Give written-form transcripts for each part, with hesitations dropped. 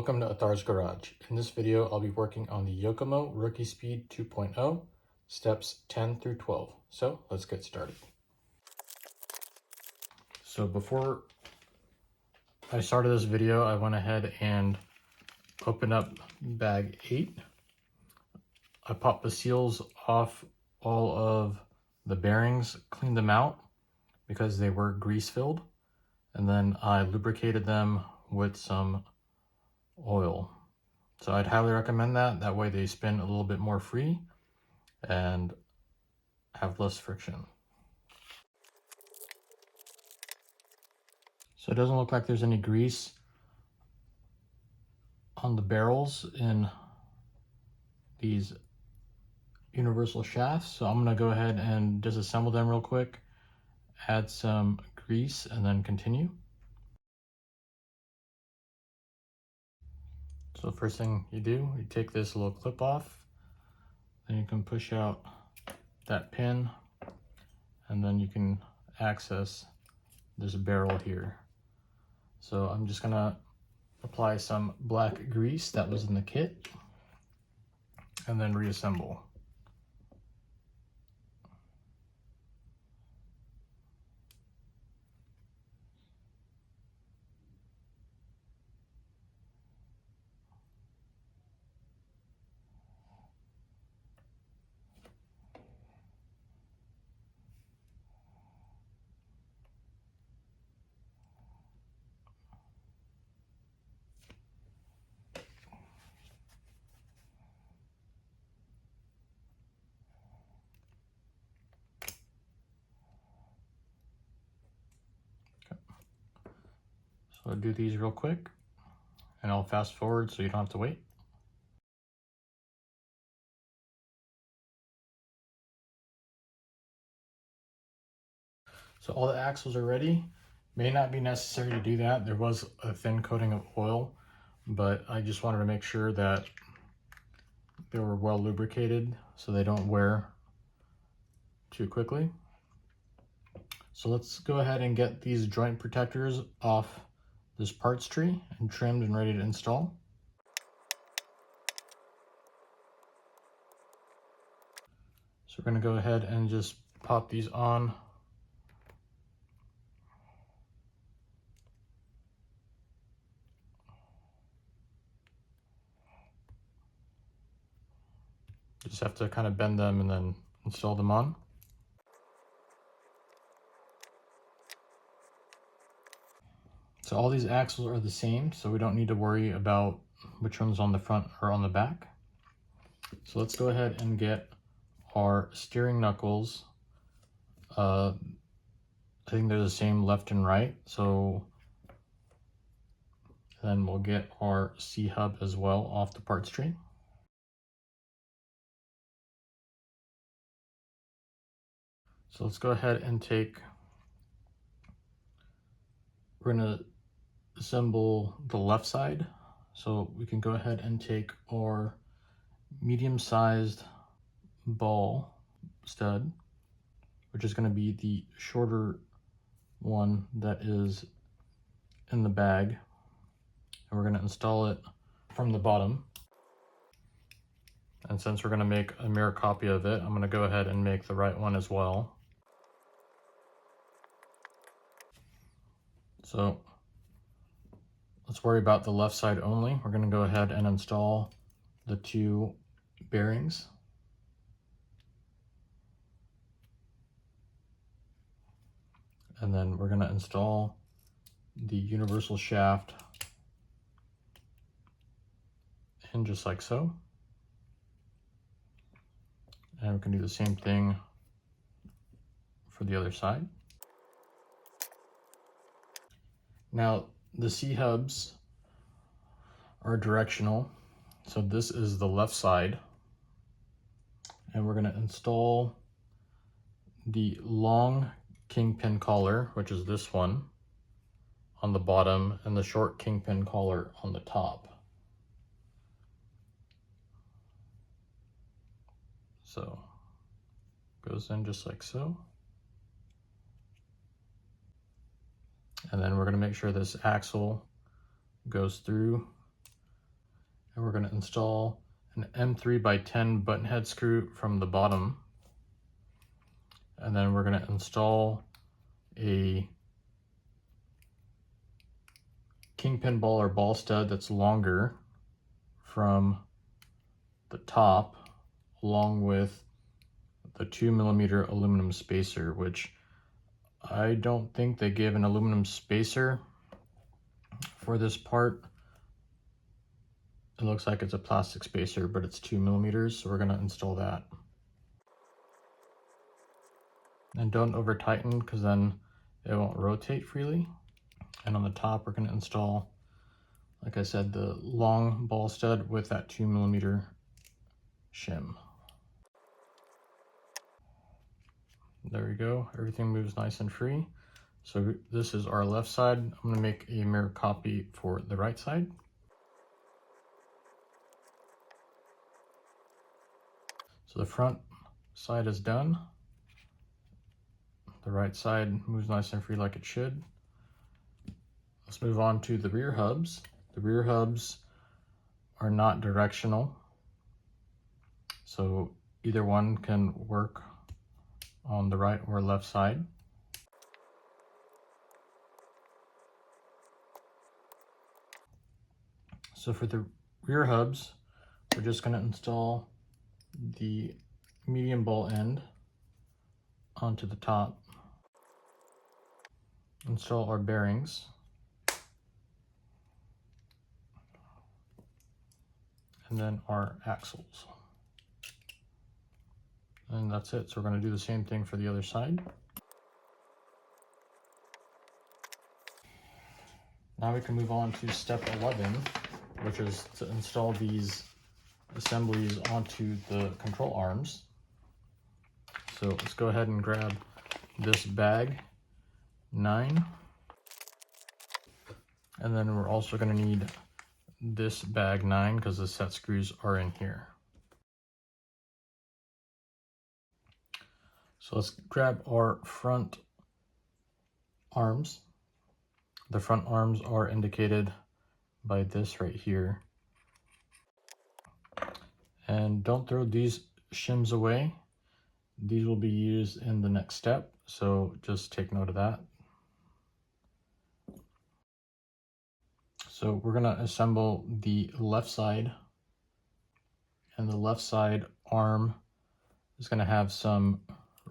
Welcome to Athar's Garage. In this video, I'll be working on the Yokomo Rookie Speed 2.0, steps 10 through 12. So let's get started. So before I started this video, I went ahead and opened up bag 8. I popped the seals off all of the bearings, cleaned them out because they were grease filled, and then I lubricated them with some oil. So I'd highly recommend that. That way they spin a little bit more free and have less friction. So it doesn't look like there's any grease on the barrels in these universal shafts. So I'm gonna go ahead and disassemble them real quick, add some grease, and then continue. So first thing you do, you take this little clip off, then you can push out that pin, and then you can access this barrel here. So I'm just gonna apply some black grease that was in the kit, and then reassemble. So I'll do these real quick, and I'll fast forward so you don't have to wait. So all the axles are ready. May not be necessary to do that. There was a thin coating of oil, but I just wanted to make sure that they were well lubricated so they don't wear too quickly. So let's go ahead and get these joint protectors off this parts tree and trimmed and ready to install. So we're going to go ahead and just pop these on. Just have to kind of bend them and then install them on. So all these axles are the same, so we don't need to worry about which one's on the front or on the back. So let's go ahead and get our steering knuckles. I think they're the same left and right. So then we'll get our C-hub as well off the parts tree. So let's go ahead and we're gonna assemble the left side. So we can go ahead and take our medium-sized ball stud, which is gonna be the shorter one that is in the bag. And we're gonna install it from the bottom. And since we're gonna make a mirror copy of it, I'm gonna go ahead and make the right one as well. So let's worry about the left side only. We're gonna go ahead and install the two bearings. And then we're gonna install the universal shaft in just like so. And we can do the same thing for the other side. Now, the C-hubs are directional. So this is the left side. And we're gonna install the long kingpin collar, which is this one, on the bottom, and the short kingpin collar on the top. So goes in just like so. And then we're going to make sure this axle goes through And we're going to install an M3 by 10 button head screw from the bottom. And then we're going to install a kingpin ball or ball stud that's longer from the top, along with the 2mm aluminum spacer, which I don't think they gave an aluminum spacer for this part. It looks like it's a plastic spacer, but it's 2mm, so we're going to install that. And don't over tighten, because then it won't rotate freely. And on the top, we're going to install, like I said, the long ball stud with that 2mm shim. There we go. Everything moves nice and free. So this is our left side. I'm going to make a mirror copy for the right side. So the front side is done. The right side moves nice and free like it should. Let's move on to the rear hubs. The rear hubs are not directional, so either one can work on the right or left side. So for the rear hubs, we're just going to install the medium ball end onto the top, install our bearings, and then our axles. And that's it. So we're going to do the same thing for the other side. Now we can move on to step 11, which is to install these assemblies onto the control arms. So let's go ahead and grab this bag 9. And then we're also going to need this bag 9 because the set screws are in here. So let's grab our front arms. The front arms are indicated by this right here. And don't throw these shims away. These will be used in the next step, so just take note of that. So we're going to assemble the left side, and the left side arm is going to have some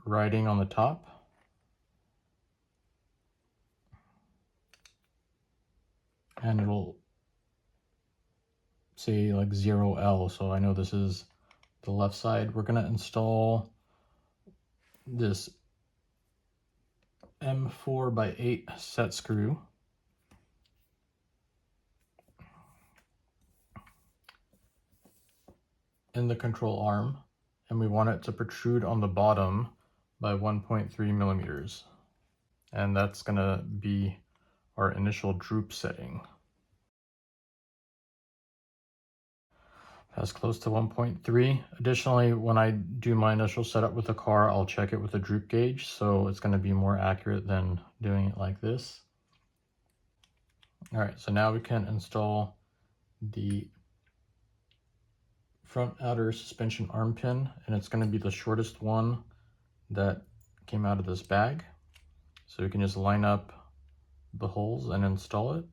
writing on the top. And it'll say like 0L, so I know this is the left side. We're going to install this M4 by 8 set screw. In the control arm, and we want it to protrude on the bottom by 1.3mm. And that's going to be our initial droop setting. That's close to 1.3. Additionally, when I do my initial setup with the car, I'll check it with a droop gauge, so it's going to be more accurate than doing it like this. All right, so now we can install the front outer suspension arm pin, and it's going to be the shortest one that came out of this bag. So we can just line up the holes and install it.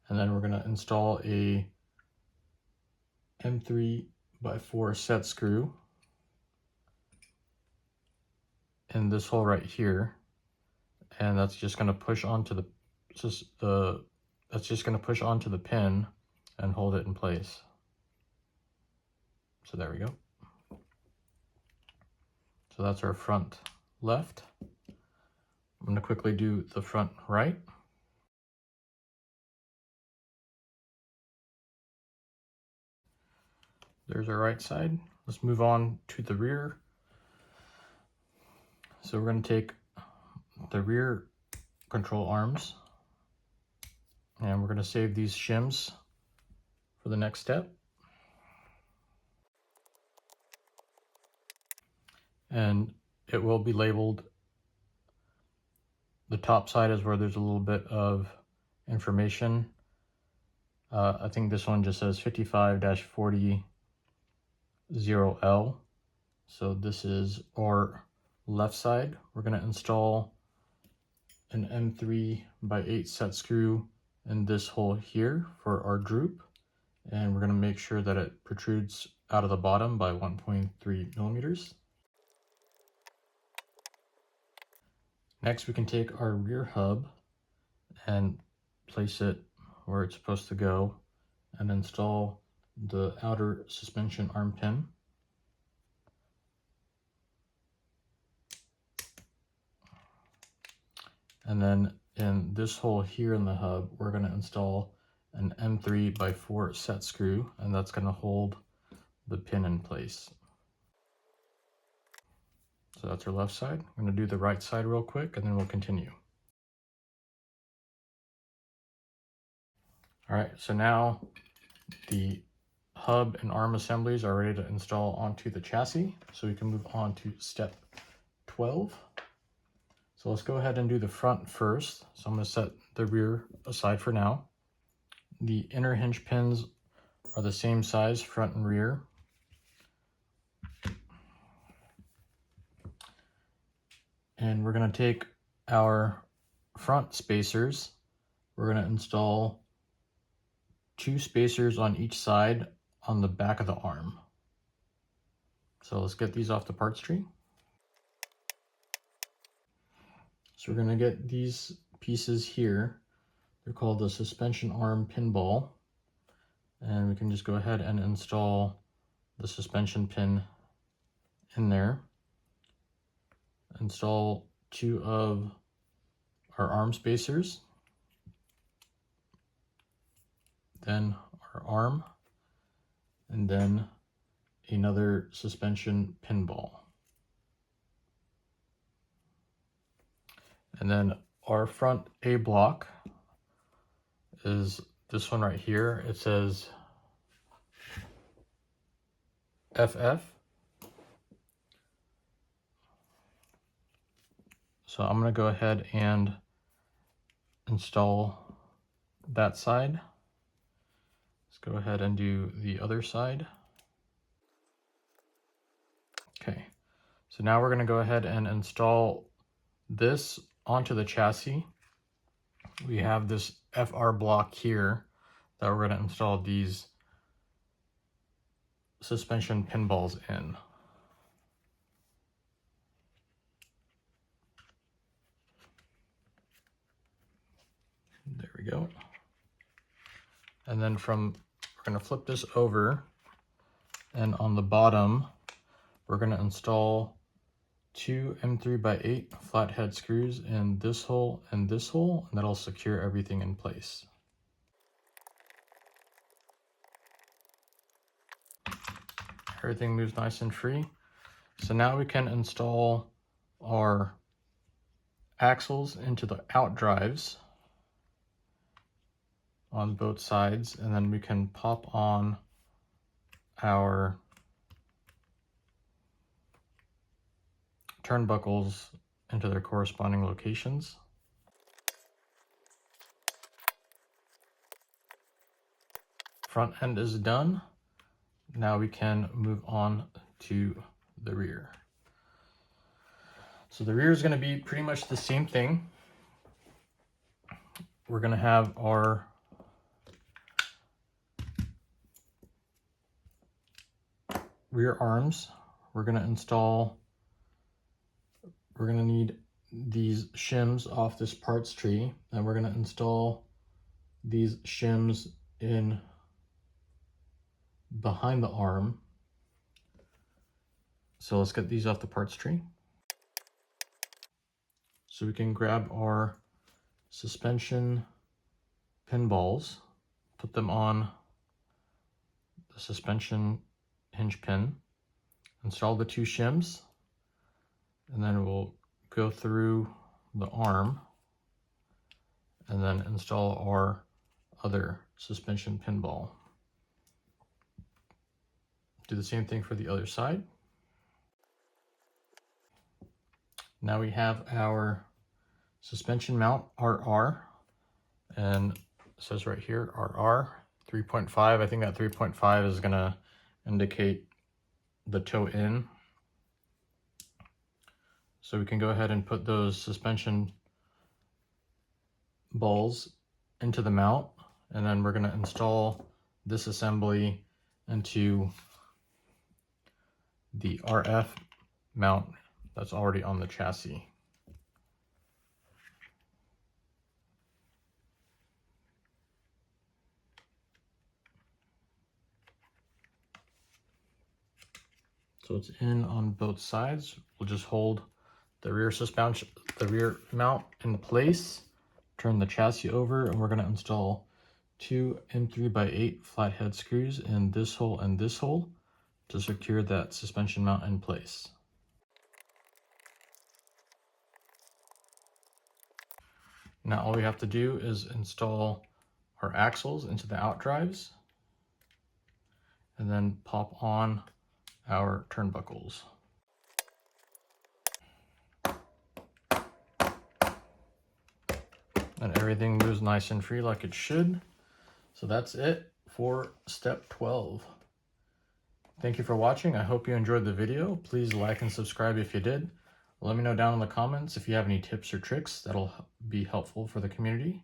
And then we're going to install a M3 by 4 set screw in this hole right here, and that's just going to push onto the pin and hold it in place. So there we go. So that's our front left. I'm going to quickly do the front right. There's our right side. Let's move on to the rear. So we're going to take the rear control arms, and we're going to save these shims for the next step. And it will be labeled. The top side is where there's a little bit of information. I think this one just says 55-40 0L. So this is our left side. We're going to install an M3x8 set screw in this hole here for our droop. And we're going to make sure that it protrudes out of the bottom by 1.3 millimeters. Next, we can take our rear hub and place it where it's supposed to go and install the outer suspension arm pin. And then in this hole here in the hub, we're going to install an M3x4 set screw, and that's going to hold the pin in place. So that's our left side. I'm going to do the right side real quick, and then we'll continue. All right, so now the hub and arm assemblies are ready to install onto the chassis. So we can move on to step 12. So let's go ahead and do the front first. So I'm going to set the rear aside for now. The inner hinge pins are the same size, front and rear. And we're going to take our front spacers. We're going to install 2 spacers on each side on the back of the arm. So let's get these off the parts tree. So we're going to get these pieces here. They're called the suspension arm pinball. And we can just go ahead and install the suspension pin in there. Install 2 of our arm spacers. Then our arm. And then another suspension pinball. And then our front A block is this one right here. It says FF. So I'm going to go ahead and install that side. Let's go ahead and do the other side. Okay, so now we're going to go ahead and install this onto the chassis. We have this FR block here that we're going to install these suspension pinballs in. There we go. And then we're going to flip this over, and on the bottom, we're going to install 2 M3x8 flathead screws in this hole and this hole, and that'll secure everything in place. Everything moves nice and free. So now we can install our axles into the out drives on both sides, and then we can pop on our turnbuckles into their corresponding locations. Front end is done. Now we can move on to the rear. So the rear is going to be pretty much the same thing. We're going to have our rear arms. We're going to need these shims off this parts tree, and we're going to install these shims in behind the arm. So let's get these off the parts tree. So we can grab our suspension pinballs, put them on the suspension hinge pin, install the 2 shims, and then we'll go through the arm and then install our other suspension pinball. Do the same thing for the other side. Now we have our suspension mount RR, and it says right here RR 3.5. I think that 3.5 is gonna indicate the toe in. So we can go ahead and put those suspension balls into the mount, and then we're gonna install this assembly into the RF mount that's already on the chassis. So it's in on both sides. We'll just hold the rear suspension, the rear mount in place, turn the chassis over, and we're going to install two M3x8 flathead screws in this hole and this hole to secure that suspension mount in place. Now all we have to do is install our axles into the out drives and then pop on our turnbuckles. And everything moves nice and free like it should. So that's it for step 12. Thank you for watching. I hope you enjoyed the video. Please like and subscribe if you did. Let me know down in the comments if you have any tips or tricks that'll be helpful for the community.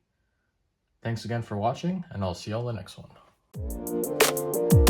Thanks again for watching, and I'll see you all in the next one.